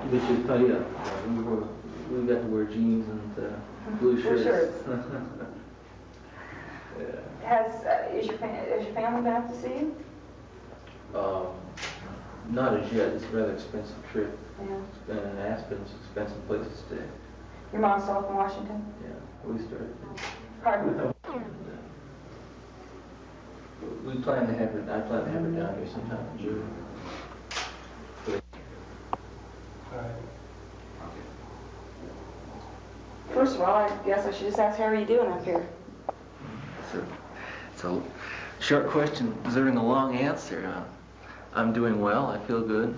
We should tell you, we got to wear jeans and blue shirts. Yeah. Is your family been up to see you? Not as yet. It's a rather expensive trip. Yeah. And Aspen, it's an expensive place to stay. Your mom's still up in Washington? Yeah, we started. Pardon? We plan to have her. I plan to have her down here sometime in June. First of all, I guess I should just ask, how are you doing up here? It's a short question deserving a long answer. I'm doing well. I feel good.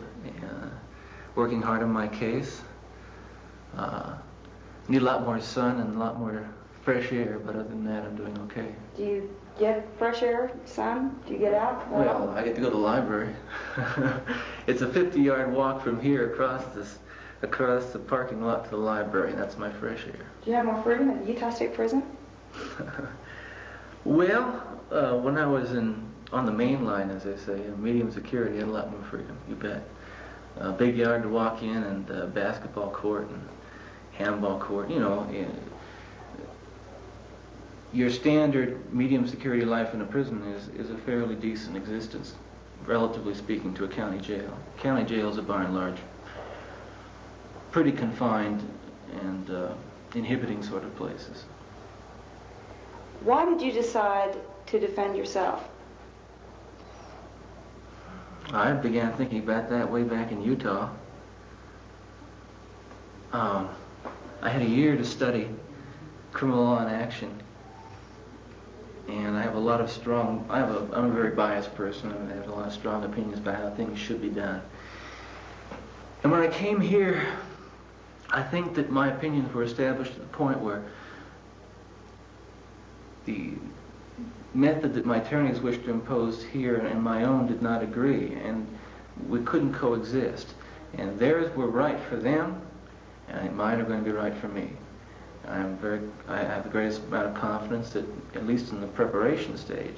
Working hard on my case. Need a lot more sun and a lot more fresh air, but other than that, I'm doing okay. Do you get fresh air, sun? Do you get out? Well, I get to go to the library. It's a 50-yard walk from here across the parking lot to the library. That's my fresh air. Do you have more freedom at Utah State Prison? Well, when I was on the main line, as they say, in medium security, I had a lot more freedom, you bet. A big yard to walk in, and a basketball court and handball court, you know. Your standard medium security life in a prison is a fairly decent existence, relatively speaking, to a county jail. County jails are by and large pretty confined and inhibiting sort of places. Why did you decide to defend yourself? I began thinking about that way back in Utah. I had a year to study criminal law in action, and I have a lot of I'm a very biased person, and I have a lot of strong opinions about how things should be done. And when I came here, I think that my opinions were established at the point where the method that my attorneys wished to impose here and my own did not agree, and we couldn't coexist. And theirs were right for them, and mine are going to be right for me. I have the greatest amount of confidence that, at least in the preparation stage,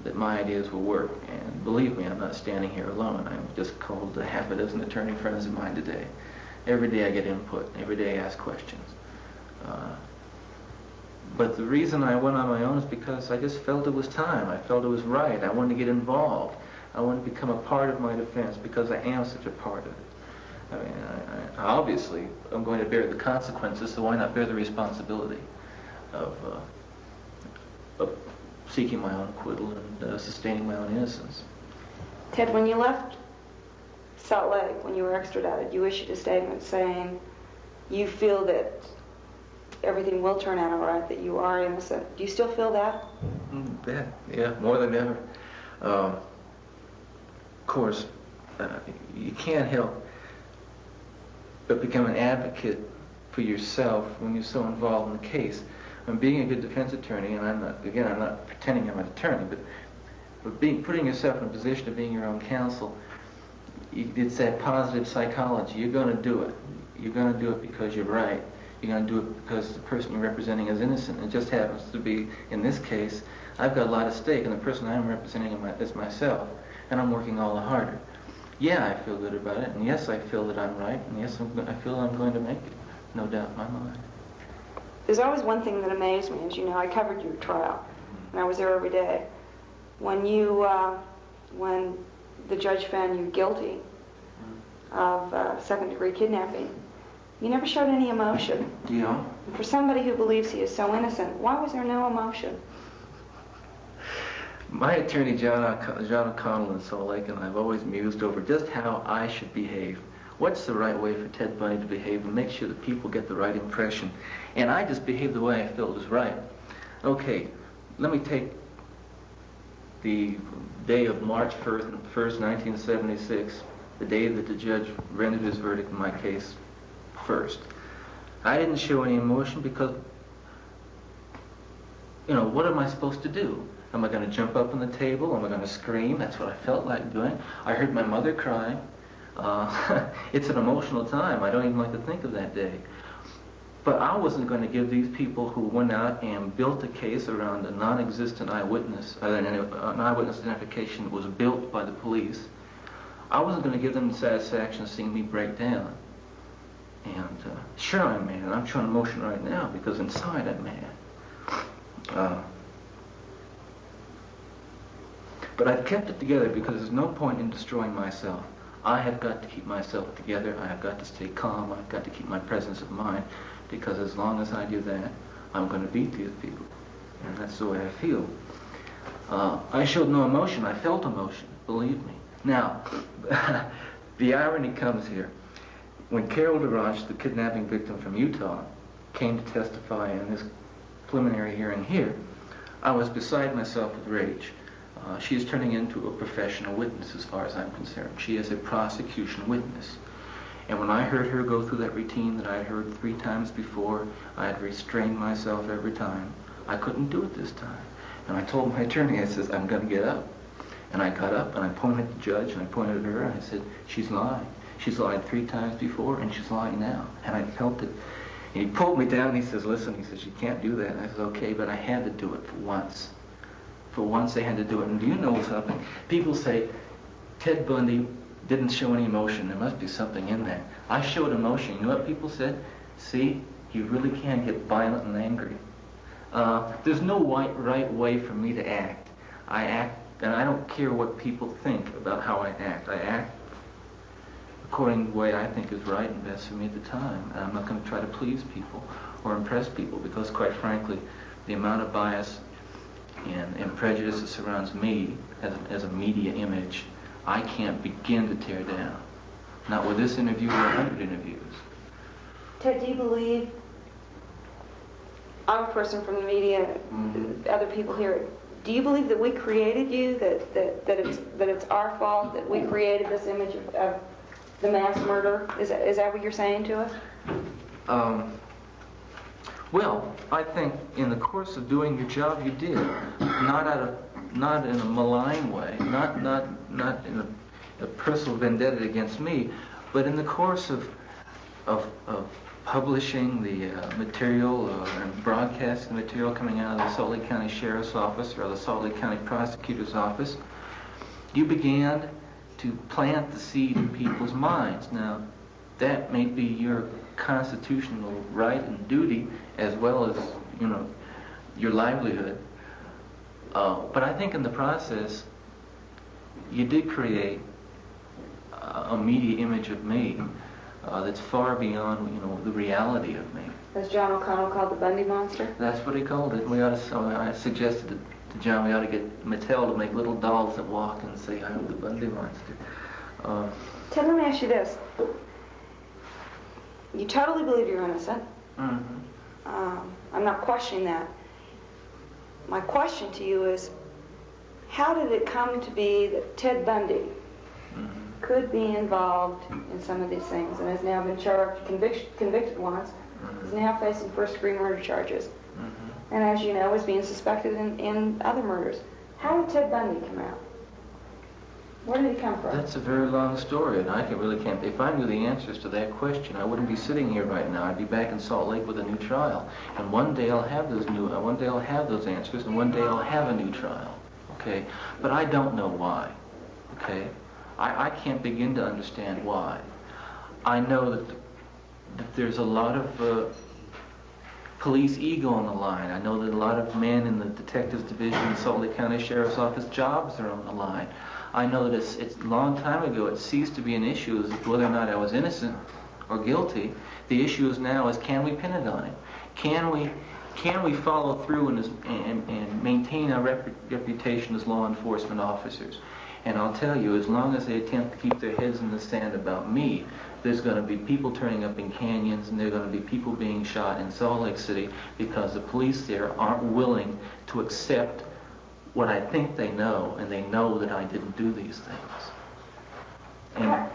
that my ideas will work. And believe me, I'm not standing here alone. I'm just called to half a dozen attorney friends of mine today. Every day I get input. Every day I ask questions. But the reason I went on my own is because I just felt it was time. I felt it was right. I wanted to get involved. I wanted to become a part of my defense because I am such a part of it. I mean, I obviously I'm going to bear the consequences, so why not bear the responsibility of seeking my own acquittal and sustaining my own innocence. Ted, when you left Salt Lake, when you were extradited, you issued a statement saying you feel that everything will turn out all right, that you are innocent. Do you still feel that? Yeah, more than ever. Of course, you can't help but become an advocate for yourself when you're so involved in the case. And being a good defense attorney, and I'm not pretending I'm an attorney, but putting yourself in a position of being your own counsel, it's that positive psychology. You're going to do it. You're going to do it because you're right. You're going to do it because the person you're representing is innocent. It just happens to be, in this case, I've got a lot at stake, and the person I'm representing is myself, and I'm working all the harder. Yeah, I feel good about it, and yes, I feel that I'm right, and yes, I feel I'm going to make it. No doubt in my mind. There's always one thing that amazed me. As you know, I covered your trial, and I was there every day. When the judge found you guilty of second-degree kidnapping, you never showed any emotion. Yeah. For somebody who believes he is so innocent, why was there no emotion? My attorney, John O'Connell in Salt Lake, and I've always mused over just how I should behave. What's the right way for Ted Bundy to behave and make sure that people get the right impression? And I just behaved the way I felt was right. Okay, let me take the day of March 1st, 1976, the day that the judge rendered his verdict in my case first. I didn't show any emotion because, you know, what am I supposed to do? Am I going to jump up on the table? Am I going to scream? That's what I felt like doing. I heard my mother crying. It's an emotional time. I don't even like to think of that day. But I wasn't going to give these people who went out and built a case around a non-existent eyewitness, an eyewitness identification that was built by the police. I wasn't going to give them the satisfaction of seeing me break down. And sure I'm mad. I'm showing emotion right now because inside I'm mad. But I've kept it together because there's no point in destroying myself. I have got to keep myself together. I have got to stay calm. I've got to keep my presence of mind, because as long as I do that, I'm going to beat these people. And that's the way I feel. I showed no emotion. I felt emotion, believe me. Now, the irony comes here. When Carol DaRonch, the kidnapping victim from Utah, came to testify in this preliminary hearing here, I was beside myself with rage. She is turning into a professional witness as far as I'm concerned. She is a prosecution witness. And when I heard her go through that routine that I had heard 3 times before, I had restrained myself every time. I couldn't do it this time. And I told my attorney, I said, I'm going to get up. And I got up and I pointed at the judge and I pointed at her and I said, she's lying. She's lied 3 times before and she's lying now. And I felt it. And he pulled me down and he says, listen, he says, you can't do that. And I said, okay, but I had to do it for once. For once I had to do it. And do you know something? People say Ted Bundy didn't show any emotion. There must be something in that. I showed emotion. You know what people said? See, he really can get violent and angry. There's no right way for me to act. I act, and I don't care what people think about how I act. I act according to the way I think is right and best for me at the time. And I'm not going to try to please people or impress people, because quite frankly, the amount of bias and prejudice that surrounds me as a media image, I can't begin to tear down. Not with this interview or 100 interviews. Ted, do you believe, I'm a person from the media, other people here, do you believe that we created you, that it's our fault, that we created this image of the mass murder? Is that what you're saying to us? Well, I think in the course of doing your job, you did. Not in a malign way, not in a personal vendetta against me, but in the course of publishing the material and broadcasting the material coming out of the Salt Lake County Sheriff's Office or the Salt Lake County Prosecutor's Office, you began to plant the seed in people's minds. Now, that may be your constitutional right and duty, as well as, you know, your livelihood. But I think in the process, you did create a media image of me that's far beyond, you know, the reality of me. As John O'Connell called the Bundy Monster? That's what he called it. I suggested to John we ought to get Mattel to make little dolls that walk and say, I'm the Bundy Monster. Ted, let me ask you this. You totally believe you're innocent. Mm-hmm. I'm not questioning that. My question to you is, how did it come to be that Ted Bundy could be involved in some of these things and has now been charged, convicted once, is now facing first-degree murder charges, and as you know, is being suspected in other murders? How did Ted Bundy come out? Where did he come from? That's a very long story, and I really can't. If I knew the answers to that question, I wouldn't be sitting here right now. I'd be back in Salt Lake with a new trial, and one day I'll have those answers, and one day I'll have a new trial. Okay, but I don't know why. Okay, I can't begin to understand why. I know that there's a lot of police ego on the line. I know that a lot of men in the Detectives Division in Salt Lake County Sheriff's Office jobs are on the line. I know that it's a long time ago it ceased to be an issue as whether or not I was innocent or guilty. The issue is now is, can we pin it on him? Can we follow through and maintain our reputation as law enforcement officers? And I'll tell you, as long as they attempt to keep their heads in the sand about me, there's going to be people turning up in canyons, and there are going to be people being shot in Salt Lake City because the police there aren't willing to accept what I think they know, and they know that I didn't do these things. And,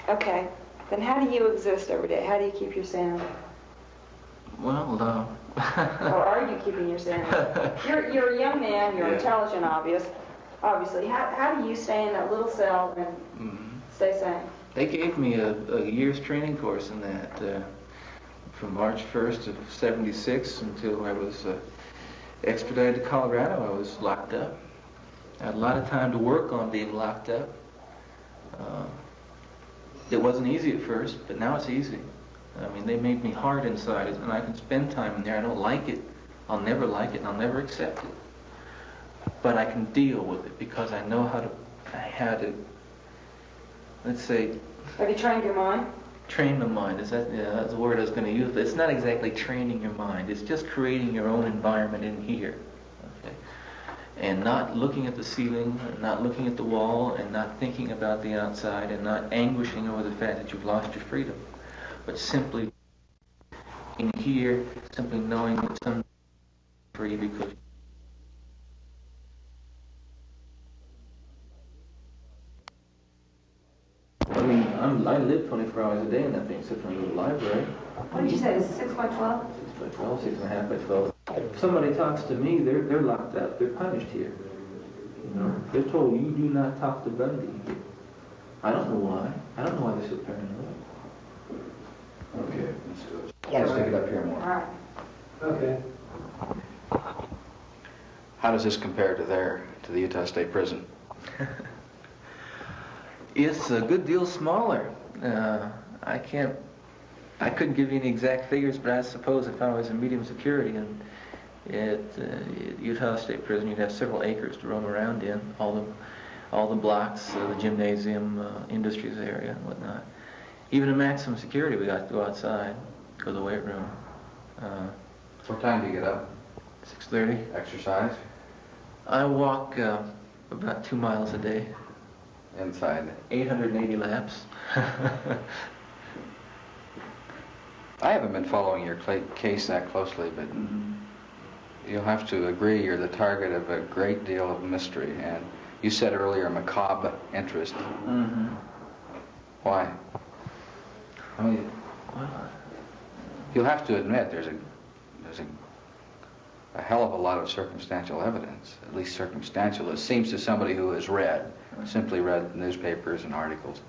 okay, then how do you exist every day? How do you keep your sanity? Well, Or are you keeping your sanity? You're a young man, you're intelligent, obviously. How do you stay in that little cell and stay sane? They gave me a year's training course in that, from March 1st of '76 until I was extradited to Colorado. I was locked up. I had a lot of time to work on being locked up. It wasn't easy at first, but now it's easy. I mean, they made me hard inside, and I can spend time in there. I don't like it. I'll never like it, and I'll never accept it. But I can deal with it because I know how to, let's say... Have you trained your mind? Train the mind. That's the word I was going to use. It's not exactly training your mind. It's just creating your own environment in here. Okay? And not looking at the ceiling, not looking at the wall, and not thinking about the outside, and not anguishing over the fact that you've lost your freedom. But simply in here, simply knowing that some free because I mean, I live 24 hours a day in that thing, except for a little library. What did you say? Is it 6 by 12? 6 by 12, 6.5 by 12. If somebody talks to me, they're locked up. They're punished here. You know, they're told you do not talk to Bundy. I don't know why. I don't know why they're so paranoid. Okay, let's take it up here more. All right. Okay. How does this compare to the Utah State Prison? It's a good deal smaller. I couldn't give you any exact figures, but I suppose if I was in medium security and at Utah State Prison, you'd have several acres to roam around in, all the blocks, the gymnasium, industries area and whatnot. Even in maximum security, we got to go outside, go to the weight room. What time do you get up? 6:30. Exercise? I walk about 2 miles a day. Inside? 880 laps. I haven't been following your case that closely, but you'll have to agree you're the target of a great deal of mystery, and you said earlier macabre interest. Mm-hmm. Why? I mean, you'll have to admit there's a hell of a lot of circumstantial evidence, at least circumstantial, it seems to somebody who has simply read newspapers and articles.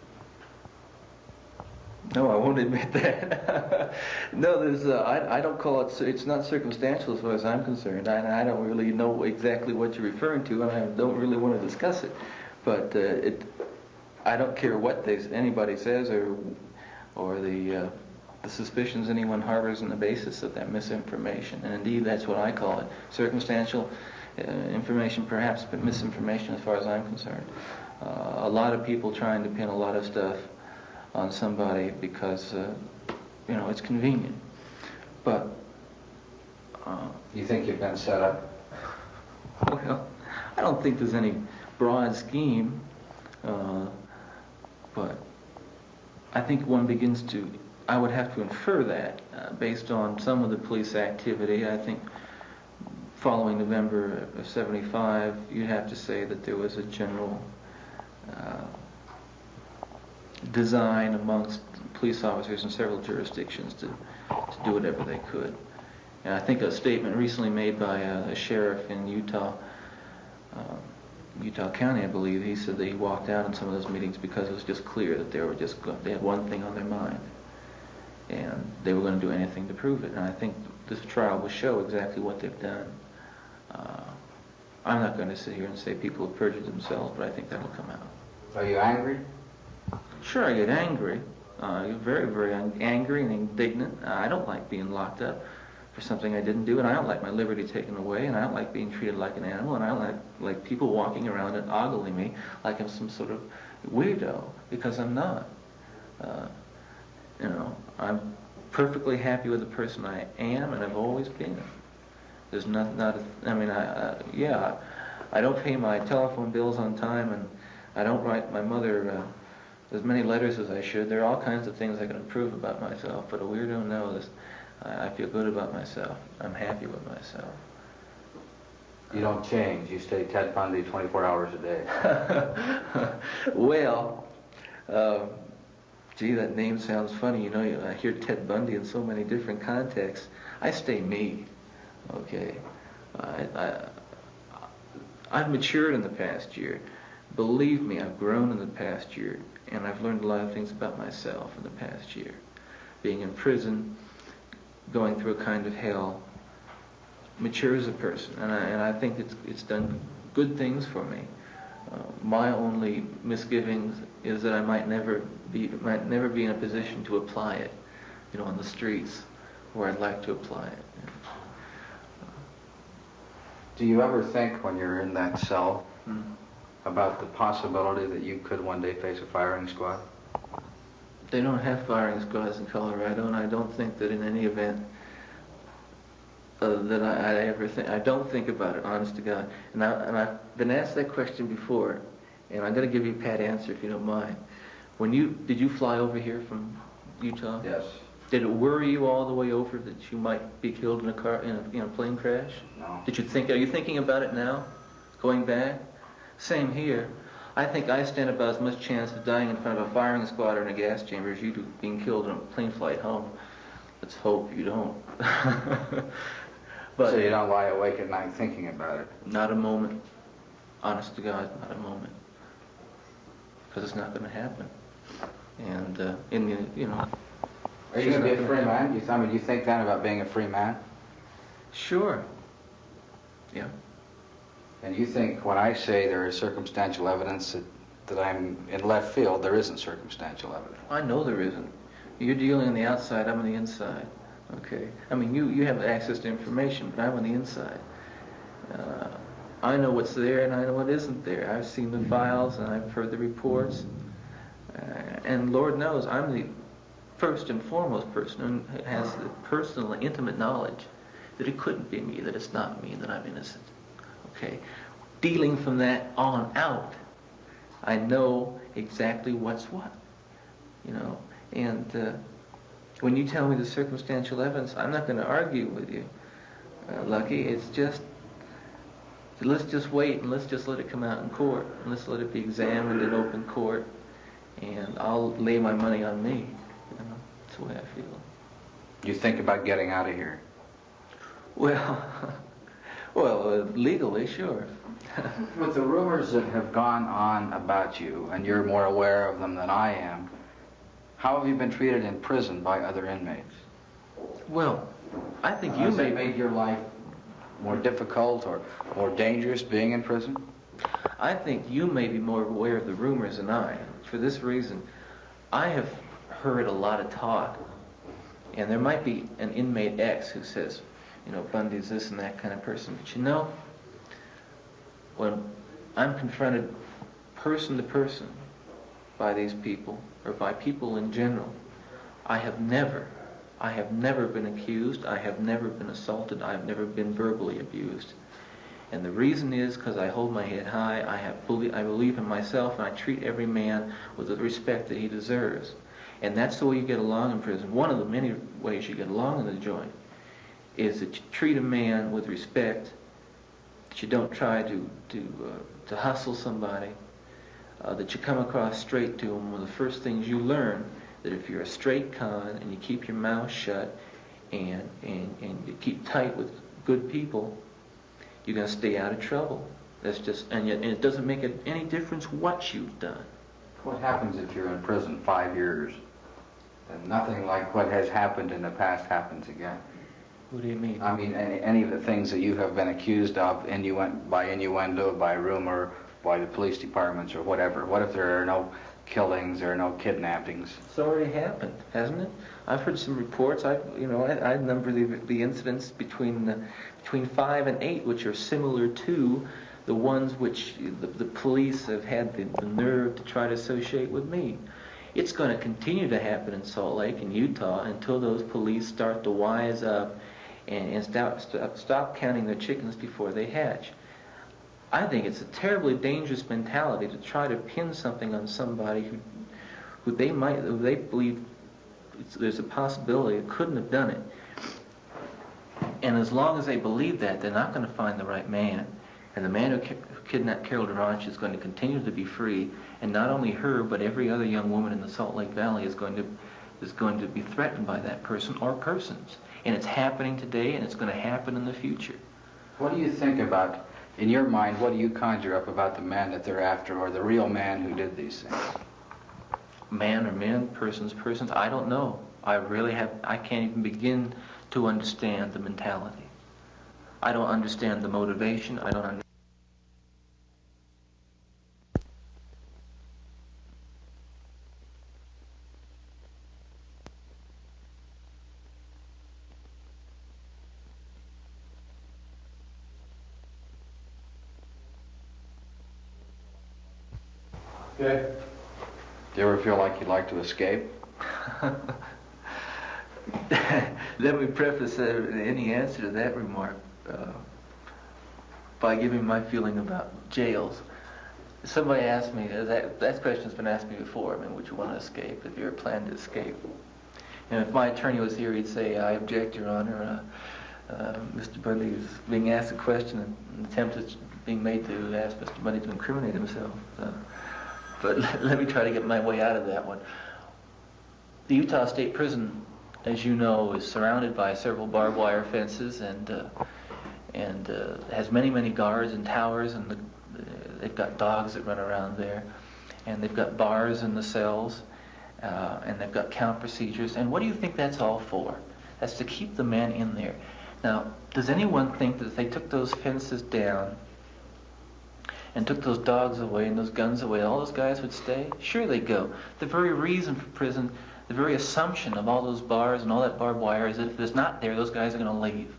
No, I won't admit that. No, I don't call it, it's not circumstantial as far as I'm concerned. I don't really know exactly what you're referring to, and I don't really want to discuss it. But I don't care what anybody says or the suspicions anyone harbors on the basis of that misinformation. And indeed, that's what I call it. Circumstantial information, perhaps, but misinformation as far as I'm concerned. A lot of people trying to pin a lot of stuff on somebody because, it's convenient. But... You think you've been set up? Well, I don't think there's any broad scheme, but I think one begins to... I would have to infer that based on some of the police activity. I think following November of '75, you'd have to say that there was a general design amongst police officers in several jurisdictions to do whatever they could. And I think a statement recently made by a sheriff in Utah County, I believe, he said that he walked out in some of those meetings because it was just clear that they had one thing on their mind, and they were going to do anything to prove it. And I think this trial will show exactly what they've done. I'm not going to sit here and say people have perjured themselves, but I think that'll come out. Are you angry? Sure, I get angry. Very, very angry and indignant. I don't like being locked up for something I didn't do, and I don't like my liberty taken away, and I don't like being treated like an animal, and I don't like people walking around and ogling me like I'm some sort of weirdo, because I'm not. I'm perfectly happy with the person I am, and I've always been. There's I don't pay my telephone bills on time, and I don't write my mother as many letters as I should. There are all kinds of things I can improve about myself, but a weirdo knows I feel good about myself. I'm happy with myself. You don't change. You stay Ted Bundy 24 hours a day. Well, gee, that name sounds funny. I hear Ted Bundy in so many different contexts. I stay me. Okay. I've matured in the past year. Believe me, I've grown in the past year, and I've learned a lot of things about myself in the past year. Being in prison, going through a kind of hell, matures a person, and I think it's done good things for me. My only misgivings is that I might never be in a position to apply it, on the streets where I'd like to apply it. Do you ever think when you're in that cell about the possibility that you could one day face a firing squad? They don't have firing squads in Colorado, and I don't think that in any event that I ever think. I don't think about it, honest to God. And I've been asked that question before, and I'm going to give you a pat answer if you don't mind. Did you fly over here from Utah? Yes. Did it worry you all the way over that you might be killed in a plane crash? No. Are you thinking about it now, going back? Same here. I think I stand about as much chance of dying in front of a firing squad or in a gas chamber as you do being killed in a plane flight home. Let's hope you don't. But so you don't lie awake at night thinking about it? Not a moment. Honest to God, not a moment. Because it's not going to happen. And Are you going to be a free man? Do you think that about being a free man? Sure. Yeah. And you think when I say there is circumstantial evidence that I'm in left field, there isn't circumstantial evidence? I know there isn't. You're dealing on the outside, I'm on the inside. Okay? I mean, you have access to information, but I'm on the inside. I know what's there and I know what isn't there. I've seen the files and I've heard the reports. And Lord knows I'm the first and foremost person who has the personal and intimate knowledge that it couldn't be me, that it's not me, that I'm innocent. Okay? Dealing from that on out, I know exactly what's what. And when you tell me the circumstantial evidence, I'm not going to argue with you, Lucky. It's just, let's just wait and let's just let it come out in court. And let's let it be examined in open court. And I'll lay my money on me. That's the way I feel. You think about getting out of here? Well, legally, sure. With the rumors that have gone on about you, and you're more aware of them than I am, how have you been treated in prison by other inmates? Well, I think you Has it made your life more difficult or more dangerous being in prison? I think you may be more aware of the rumors than I. For this reason, I have heard a lot of talk, and there might be an inmate X who says, Bundy's this and that kind of person. But when I'm confronted person to person by these people, or by people in general, I have never been accused, I have never been assaulted, I have never been verbally abused. And the reason is because I hold my head high, I believe in myself, and I treat every man with the respect that he deserves. And that's the way you get along in prison. One of the many ways you get along in the joint is that you treat a man with respect, that you don't try to hustle somebody, that you come across straight to them. One of the first things you learn, that if you're a straight con and you keep your mouth shut and you keep tight with good people, you're going to stay out of trouble. That's just, and it doesn't make any difference what you've done. What happens if you're in prison 5 years and nothing like what has happened in the past happens again? What do you mean? I mean, any of the things that you have been accused of by innuendo, by rumor, by the police departments or whatever. What if there are no killings, there are no kidnappings? It's already happened, hasn't it? I've heard some reports. I number the incidents between 5 and 8, which are similar to the ones which the police have had the nerve to try to associate with me. It's going to continue to happen in Salt Lake and Utah until those police start to wise up and stop counting their chickens before they hatch. I think it's a terribly dangerous mentality to try to pin something on somebody who they believe there's a possibility it couldn't have done it. And as long as they believe that, they're not going to find the right man. And the man who kidnapped Carol DaRonch is going to continue to be free, and not only her, but every other young woman in the Salt Lake Valley is going to be threatened by that person or persons. And it's happening today, and it's going to happen in the future. What do you think about, in your mind, what do you conjure up about the man that they're after, or the real man who did these things? Man or men, persons, I don't know. I can't even begin to understand the mentality. I don't understand the motivation. I don't understand. Okay. Do you ever feel like you'd like to escape? Let me preface any answer to that remark by giving my feeling about jails. Somebody asked me, that question's been asked me before, I mean, would you want to escape if you were planning to escape? And if my attorney was here, he'd say, I object, Your Honor. Mr. Bundy is being asked a question, and an attempt is being made to ask Mr. Bundy to incriminate himself. But let me try to get my way out of that one. The Utah State Prison, as you know, is surrounded by several barbed wire fences and has many, many guards and towers, and they've got dogs that run around there, and they've got bars in the cells, and they've got count procedures. And what do you think that's all for? That's to keep the men in there. Now, does anyone think that if they took those fences down and took those dogs away and those guns away, all those guys would stay? Sure they'd go. The very reason for prison, the very assumption of all those bars and all that barbed wire is that if it's not there, those guys are going to leave.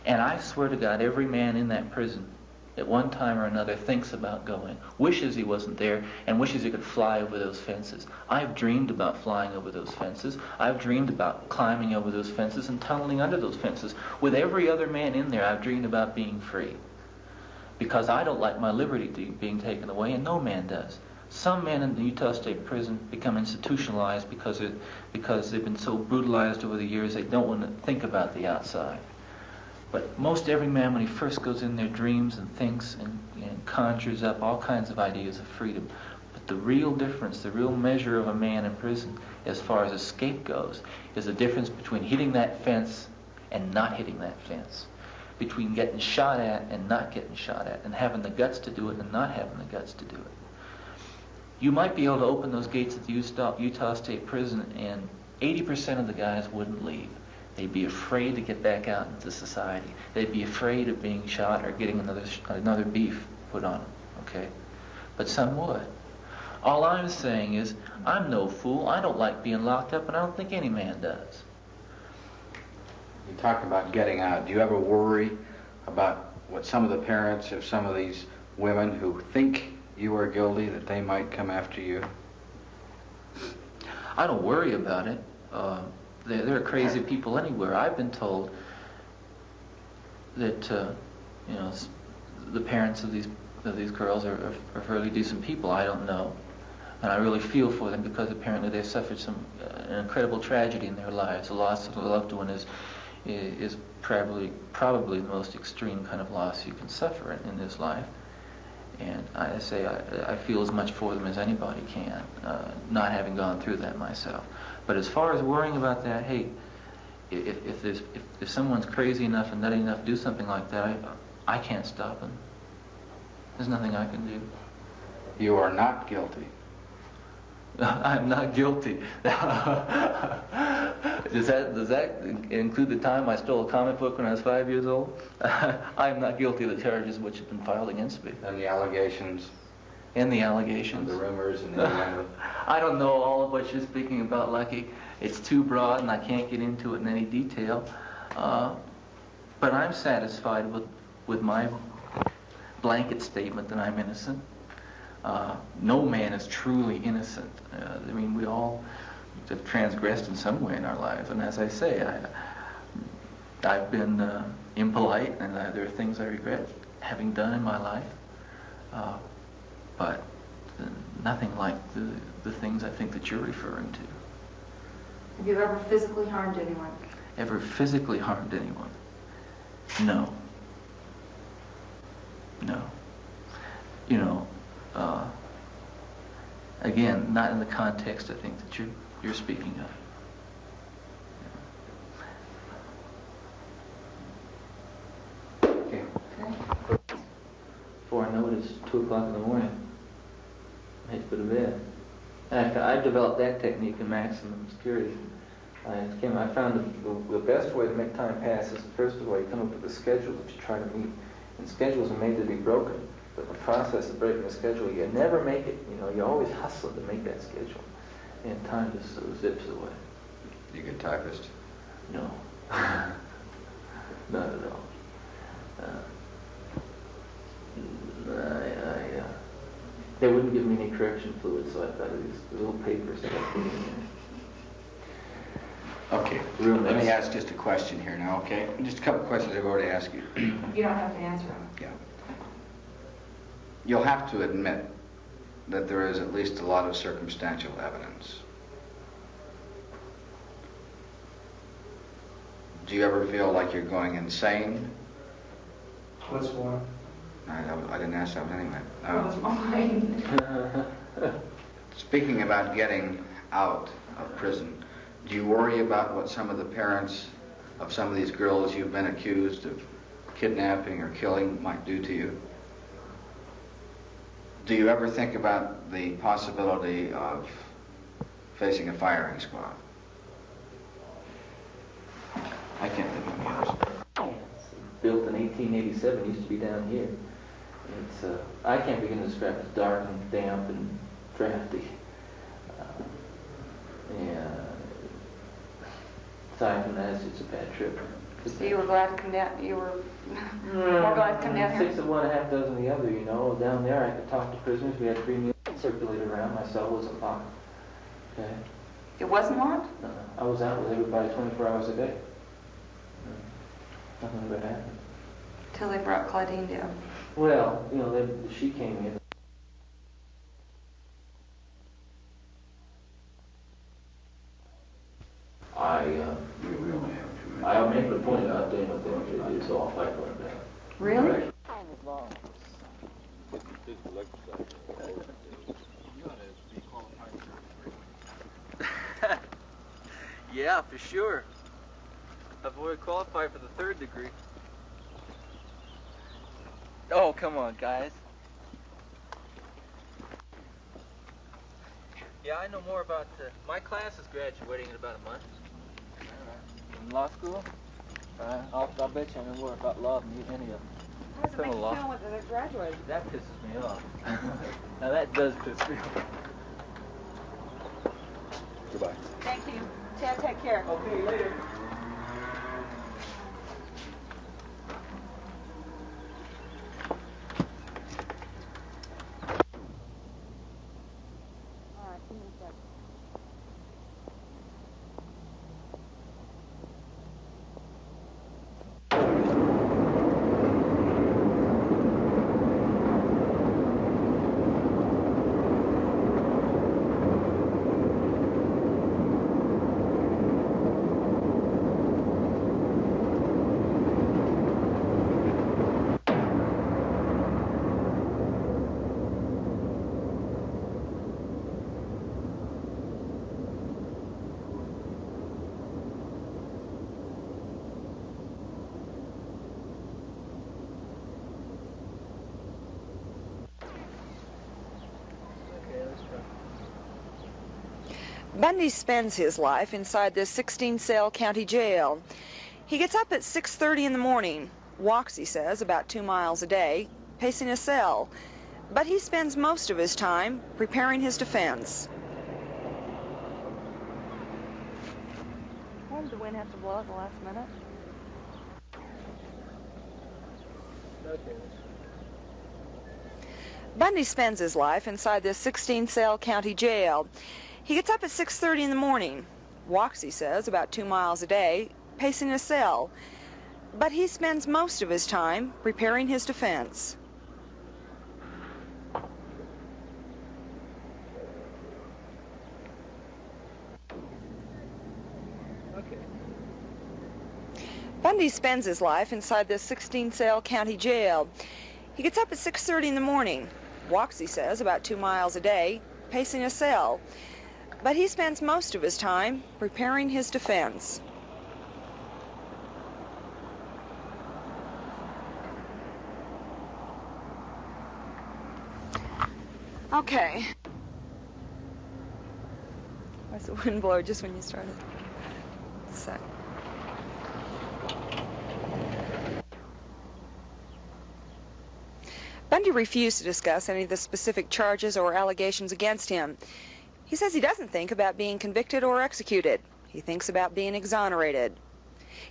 And I swear to God, every man in that prison at one time or another thinks about going, wishes he wasn't there, and wishes he could fly over those fences. I've dreamed about flying over those fences. I've dreamed about climbing over those fences and tunneling under those fences. With every other man in there, I've dreamed about being free. Because I don't like my liberty being taken away, and no man does. Some men in the Utah State Prison become institutionalized because they've been so brutalized over the years they don't want to think about the outside. But most every man, when he first goes in there, dreams and thinks and conjures up all kinds of ideas of freedom. But the real difference, the real measure of a man in prison, as far as escape goes, is the difference between hitting that fence and not hitting that fence. Between getting shot at and not getting shot at, and having the guts to do it and not having the guts to do it. You might be able to open those gates at the Utah State Prison, and 80% of the guys wouldn't leave. They'd be afraid to get back out into society. They'd be afraid of being shot or getting another beef put on them, okay? But some would. All I'm saying is, I'm no fool. I don't like being locked up, and I don't think any man does. You talk about getting out. Do you ever worry about what some of the parents of some of these women who think you are guilty, that they might come after you? I don't worry about it. There are crazy people anywhere. I've been told that the parents of these girls are fairly decent people. I don't know, and I really feel for them because apparently they've suffered an incredible tragedy in their lives. The loss of a loved one is probably the most extreme kind of loss you can suffer in this life. And I feel as much for them as anybody can, not having gone through that myself. But as far as worrying about that, hey, if someone's crazy enough and nutty enough to do something like that, I can't stop them. There's nothing I can do. You are not guilty. I'm not guilty. Does that include the time I stole a comic book when I was 5 years old? I'm not guilty of the charges which have been filed against me. And the allegations? And the allegations. And the rumors and the I don't know all of what you're speaking about, Lucky. It's too broad and I can't get into it in any detail. But I'm satisfied with my blanket statement that I'm innocent. No man is truly innocent. I mean, we all have transgressed in some way in our lives. And as I say, I've been impolite, and there are things I regret having done in my life. But nothing like the things I think that you're referring to. Have you ever physically harmed anyone? Ever physically harmed anyone? No. No. You know, again, not in the context I think that you're speaking of. Okay. Before I know it, it's 2 o'clock in the morning. I hate to go to bed. I developed that technique in maximum security. I found the best way to make time pass is, first of all, you come up with a schedule that you try to meet. And schedules are made to be broken. But in the process of breaking a schedule, you never make it. You know, you're always hustling to make that schedule. And time just sort of zips away. You good typist? No. Not at all. They wouldn't give me any correction fluid, so I thought of these little papers that I put in there. Okay, Real let me nice. ask just a question here now, okay? Just a couple questions I've already asked you. You don't have to answer them. Yeah. You'll have to admit that there is at least a lot of circumstantial evidence. Do you ever feel like you're going insane? What's more? I didn't ask that one anyway. What's mine? Speaking about getting out of prison, do you worry about what some of the parents of some of these girls you've been accused of kidnapping or killing might do to you? Do you ever think about the possibility of facing a firing squad? I can't think of yours. Built in 1887, used to be down here. It's I can't begin to describe it. It's dark and damp and drafty. Aside from that, it's just a bad trip. So you were glad to come down, you were more glad to come down here? 6 of one, a half dozen of the other, you know. Down there I could talk to prisoners. We had free meals circulated around. My cell wasn't locked. Okay. It wasn't locked? I was out with everybody 24 hours a day. Nothing ever happened. Till they brought Claudine down. Well, you know, she came in. I'll make the point about doing what they want you to do, so I'll fight for it back. Really? Yeah, for sure. I've already qualified for the 3rd degree. Oh, come on, guys. Yeah, I know more about... my class is graduating in about a month. In law school? I'll bet you I know more about law than any of them. How does it make you feel when they're graduating? That pisses me off. Now that does piss me off. Goodbye. Thank you. Chad, take care. Okay, later. Bundy spends his life inside this 16-cell county jail. He gets up at 6:30 in the morning, walks, he says, about 2 miles a day, pacing a cell. But he spends most of his time preparing his defense. Why did the wind have to blow at the last minute? Bundy spends his life inside this 16-cell county jail. He gets up at 6:30 in the morning, walks, he says, about 2 miles a day, pacing a cell. But he spends most of his time preparing his defense. Bundy spends his life inside this 16-cell county jail. He gets up at 6:30 in the morning, walks, he says, about 2 miles a day, pacing a cell. But he spends most of his time preparing his defense. Okay. Why's the wind blow just when you started? So. Bundy refused to discuss any of the specific charges or allegations against him. He says he doesn't think about being convicted or executed. He thinks about being exonerated.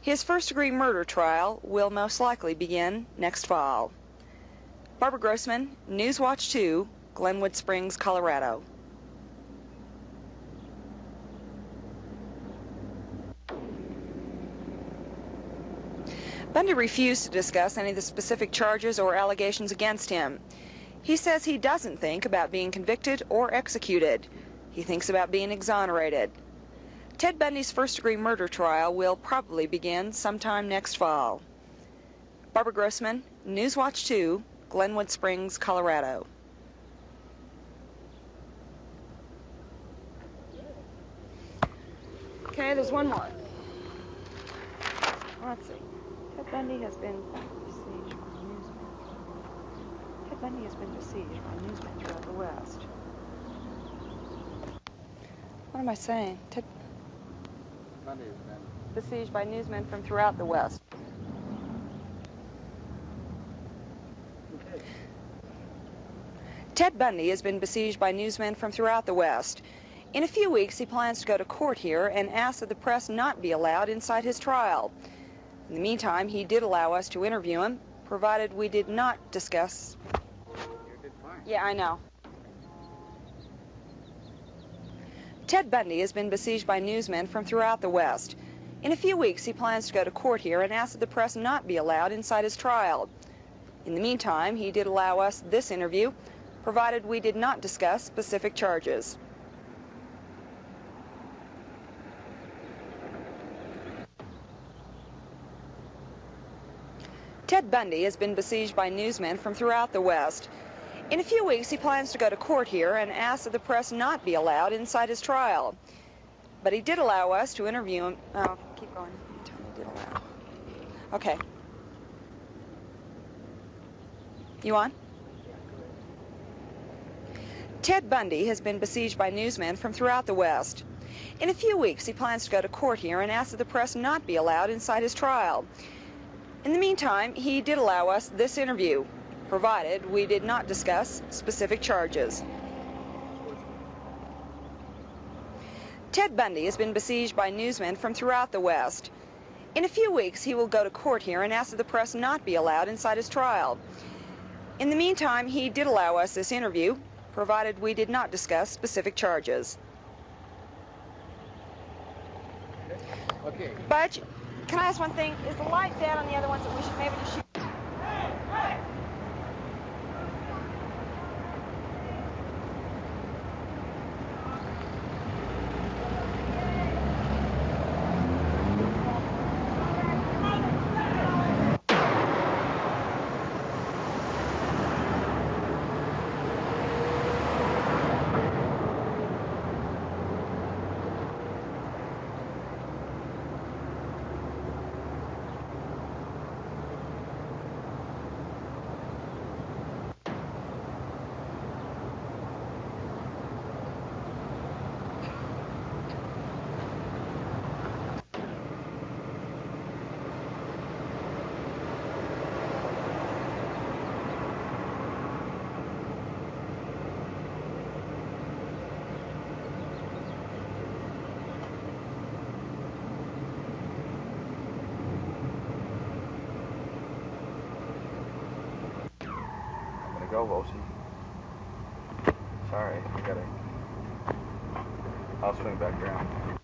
His first-degree murder trial will most likely begin next fall. Barbara Grossman, Newswatch 2, Glenwood Springs, Colorado. Bundy refused to discuss any of the specific charges or allegations against him. He says he doesn't think about being convicted or executed. He thinks about being exonerated. Ted Bundy's first-degree murder trial will probably begin sometime next fall. Barbara Grossman, Newswatch 2, Glenwood Springs, Colorado. Okay, there's one more. Let's see. Ted Bundy has been besieged by newsmen. Ted Bundy has been besieged by newsmen throughout the West. What am I saying? Ted Bundy has been besieged by newsmen from throughout the West. Ted Bundy has been besieged by newsmen from throughout the West. In a few weeks, he plans to go to court here and ask that the press not be allowed inside his trial. In the meantime, he did allow us to interview him, provided we did not discuss... You did fine. Yeah, I know. Ted Bundy has been besieged by newsmen from throughout the West. In a few weeks, he plans to go to court here and ask that the press not be allowed inside his trial. In the meantime, he did allow us this interview, provided we did not discuss specific charges. Ted Bundy has been besieged by newsmen from throughout the West. In a few weeks, he plans to go to court here and ask that the press not be allowed inside his trial. But he did allow us to interview him. Oh, keep going. Tell me he did allow. Okay. You on? Ted Bundy has been besieged by newsmen from throughout the West. In a few weeks, he plans to go to court here and ask that the press not be allowed inside his trial. In the meantime, he did allow us this interview, provided we did not discuss specific charges. Ted Bundy has been besieged by newsmen from throughout the West. In a few weeks, he will go to court here and ask that the press not be allowed inside his trial. In the meantime, he did allow us this interview, provided we did not discuss specific charges. Okay. Budge, can I ask one thing? Is the light dead on the other ones that we should maybe just shoot? Go, Wilson. Sorry, I'll swing back around.